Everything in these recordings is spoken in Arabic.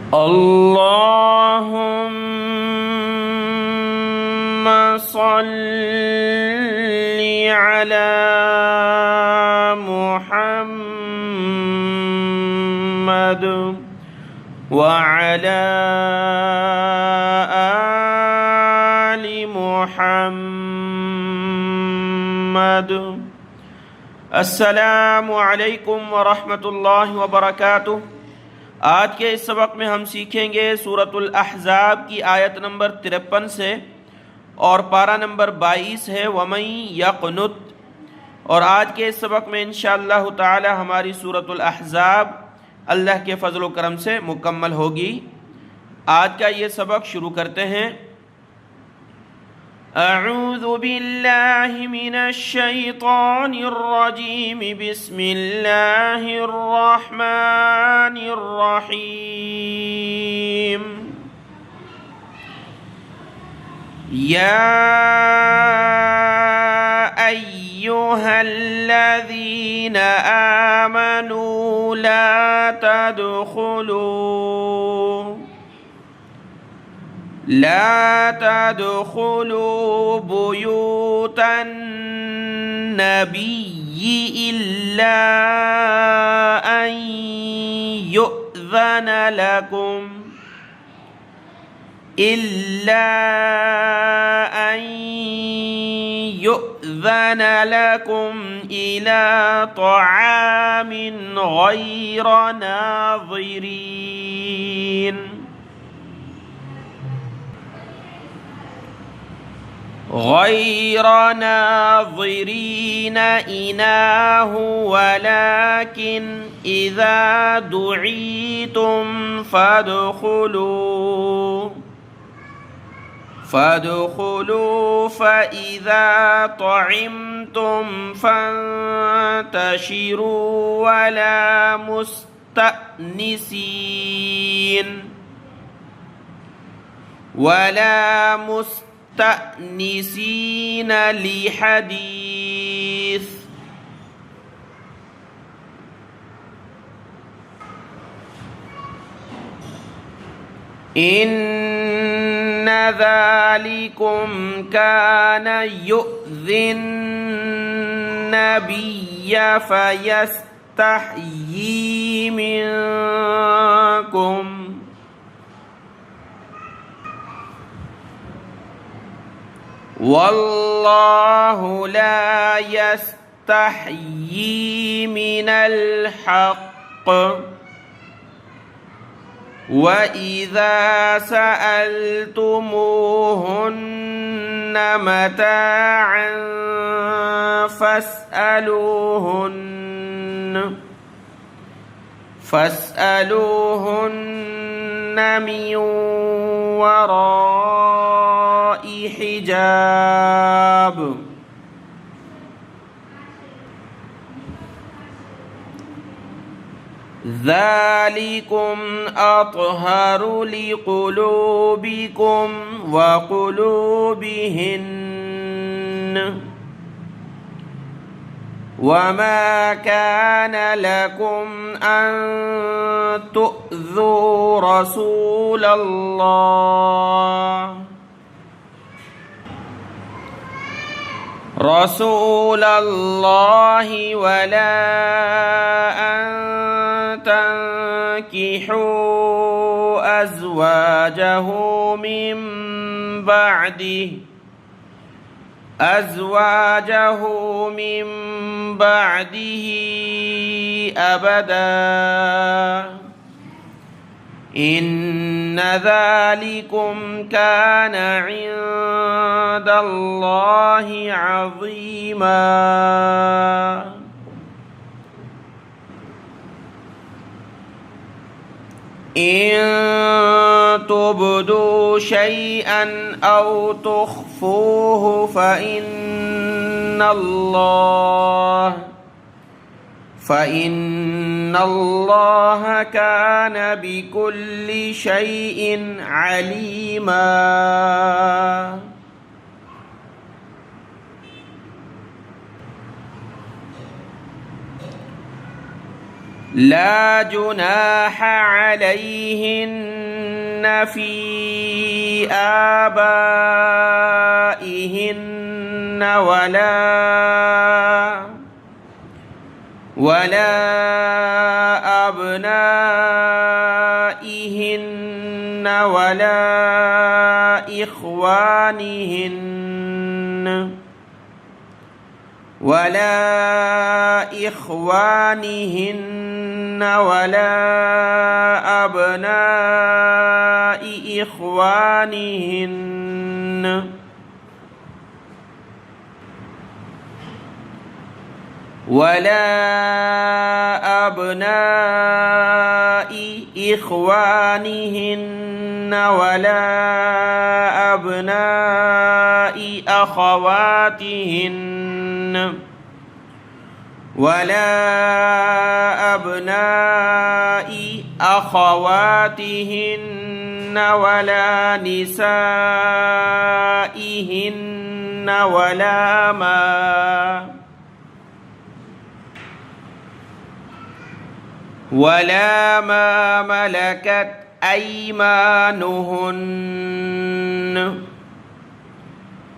اللهم صل على محمد وعلى آل محمد। अस्सलामु अलैकुम वरहमतुल्लाहि वबरकातुह। आज के इस सबक में हम सीखेंगे सूरतुल अहज़ाब की आयत नंबर 53 से और पारा नंबर 22 है वमन यक़नुत। और आज के इस सबक में इंशाअल्लाह ताला हमारी सूरतुल अहज़ाब अल्लाह के फ़ज़ल व करम से मुकम्मल होगी। आज का ये सबक शुरू करते हैं। अऊज़ु बिल्लाहि मिनश शैतानिर रजीम, बिस्मिल्लाहिर रहमानिर रहीम। या अय्युहल्लज़ीना आमनू ला तदखुलू बुयूतन नबिय्यि इल्ला अन युअज़न लकुम इला तआमिन غير ناظرين إناه ولكن إذا دعيتم فادخلوا فإذا طعمتم فانتشروا ولا مستأنسين لحديث، إن ذلكم كان يؤذي النبي فيستحيي منكم، والله لا يستحيي من الحق، وإذا سألتموهن متاعا فاسألوهن من وراء حجاب، ذلكم أطهر لقلوبكم وقلوبهن، وما كان لكم أن تؤذوا رسول الله ولا أن تنكحوا أزواجه من بعده أبدا، إن ذلكم كان عند الله عظيما۔ إن تبدوا شيئا أو تخفوه فإن الله كان بكل شيء عليما۔ لا جناح عليهن في آبائهن ولا أبنائهن ولا إخوانهن ولا أبناء إخوانهن ولا أبناء إخوانهن ولا أبناء أخواتهن ولا أبناء أخواتهن ولا نسائهن ولا ما ملكت أيمانهن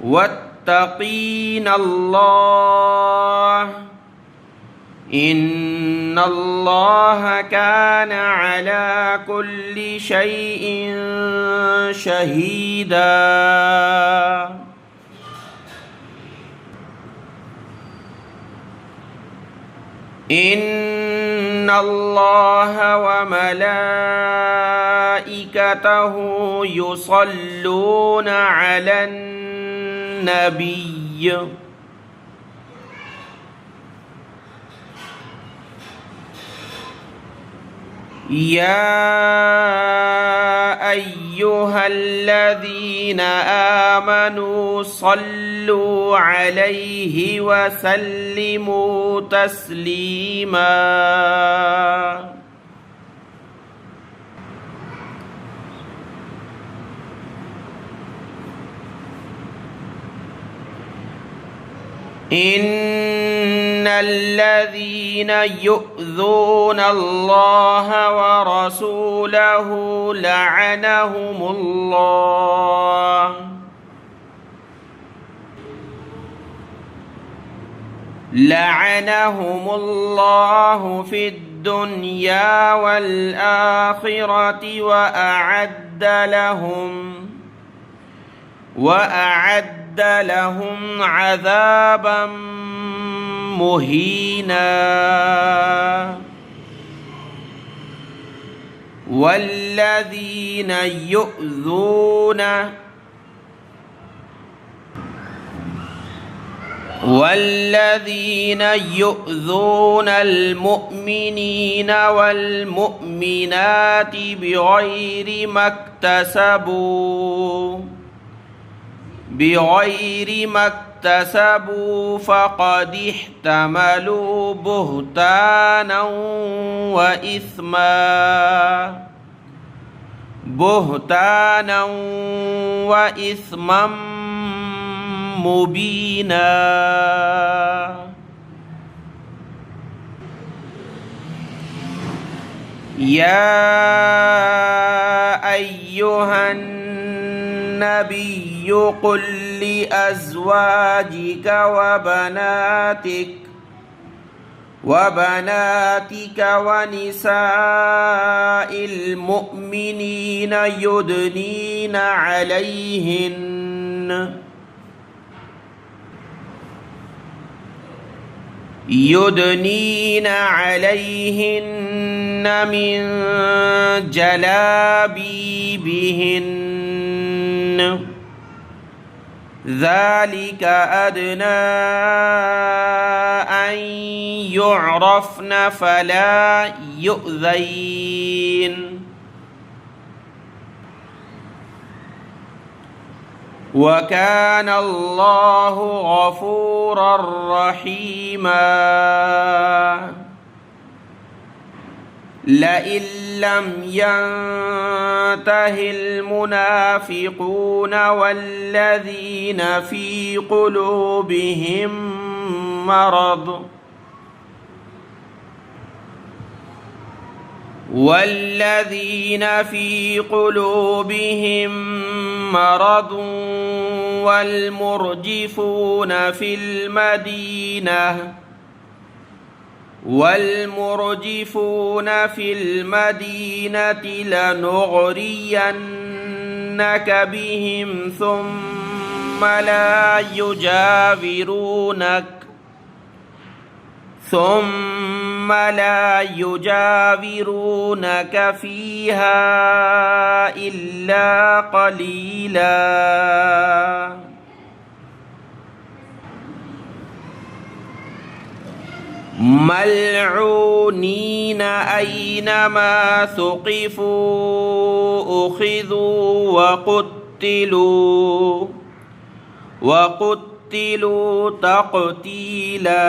واتقين الله إن الله كان على كل شيء شهيدا. إن الله وملائكته يصلون على النبي يا أيها الذين آمنوا صلوا عليه وسلموا تسليما. إن الذين يؤذون الله ورسوله لعنهم الله في الدنيا والآخرة وأعد لهم عذابا مهينا. والذين يؤذون المؤمنين والمؤمنات بغير ما اكتسبوا فقد احتملوا بهتانا وإثما مبينا. يا أيها النبي قل لأزواجك وبناتك ونساء المؤمنين يدنين عليهن من جلابيبهن ذلك أدنى أن يعرفن فلا يؤذين وكان الله غفورا رحيما. لئن لم ينته المنافقون والذين في قلوبهم مرض والذين في قلوبهم مرض والمرجفون في المدينة لنغرينك بهم ثم لا يجاورونك فيها إلا قليلا ملعونين أينما ثقفوا أخذوا وقتلوا تقتيلا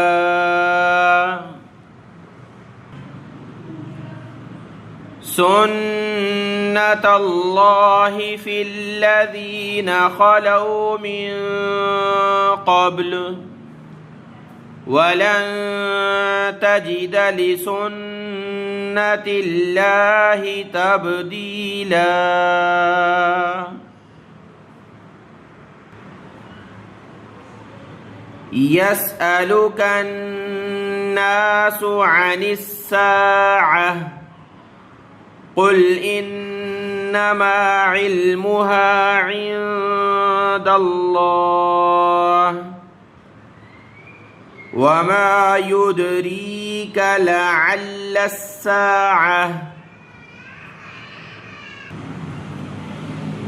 سنة الله في الذين خلوا من قبل ولن تجد لسنة الله تبديلا يسألك الناس عن الساعة قل إنما علمها عند الله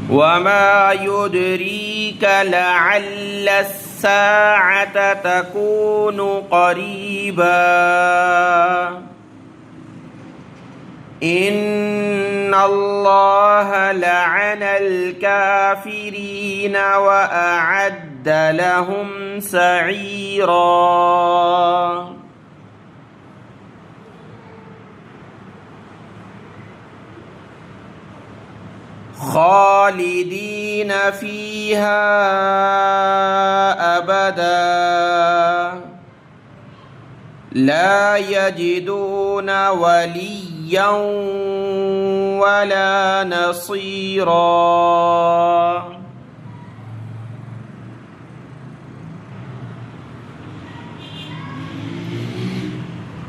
وما يدريك لعل الساعة تكون قريبا إن الله لعن الكافرين وأعد لهم سعيرا خالدين فيها أبدا لا يجدون وليا ولا نصيرا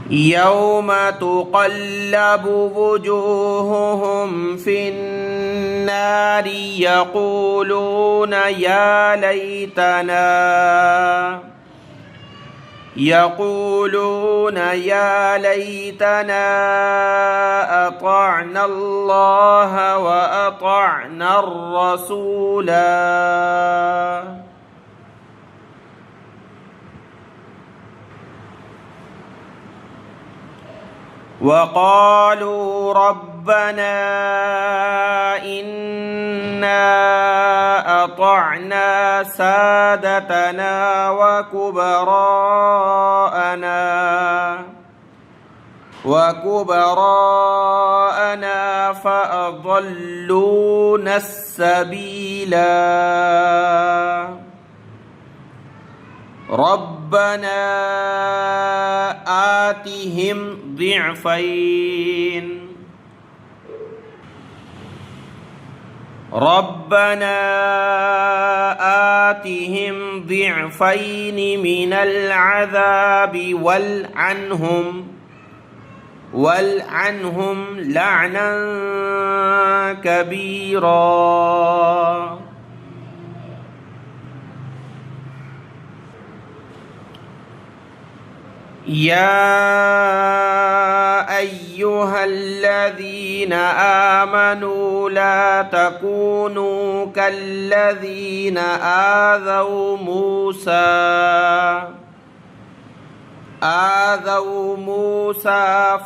يوم تقلب وجوههم في النار يقولون يا ليتنا أطعنا الله وأطعنا الرسولا وقالوا ربنا إنا أطعنا سادتنا وكبراءنا فأضلونا السبيلا ربنا آتهم ضعفين من العذاب والعنهم لعنا كبيرا يا أيها الذين آمنوا لا تكونوا كالذين آذوا موسى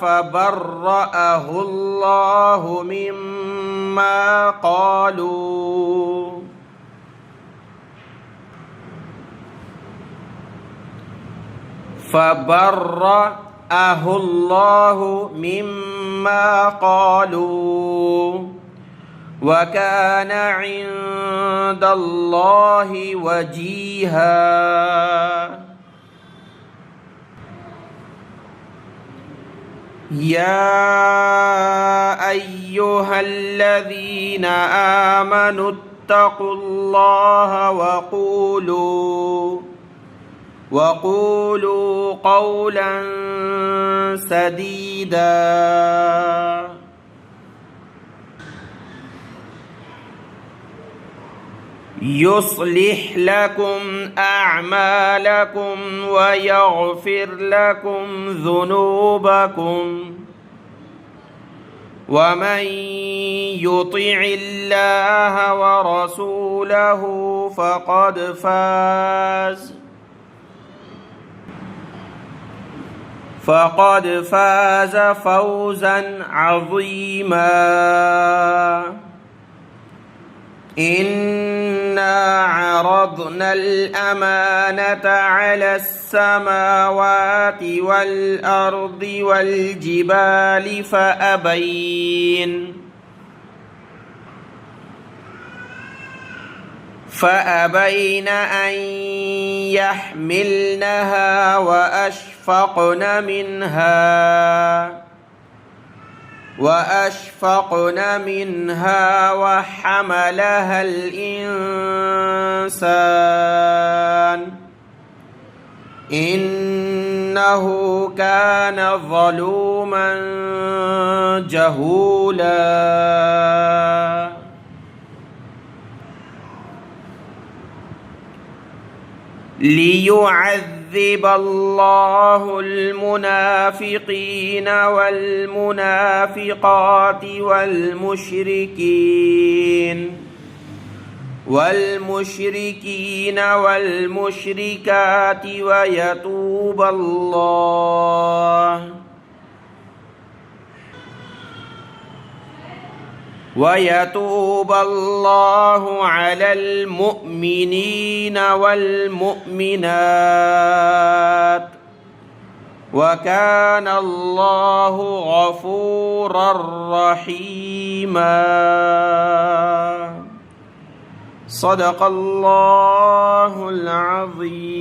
فبرأه الله مما قالوا وكان عند الله وجيها يا أيها الذين آمنوا اتقوا الله وقولوا قولا سديدا يصلح لكم أعمالكم ويغفر لكم ذنوبكم ومن يطع الله ورسوله فقد فاز فوزا عظيما. إنا عرضنا الأمانة على السماوات والأرض والجبال فأبين أن يحملنها وأشفقن منها وحملها الإنسان إنه كان ظلوما جهولا. ليعذب الله المنافقين والمنافقات والمشركين والمشركات ويتوب الله على المؤمنين والمؤمنات وكان الله غفورا رحيما. صدق الله العظيم.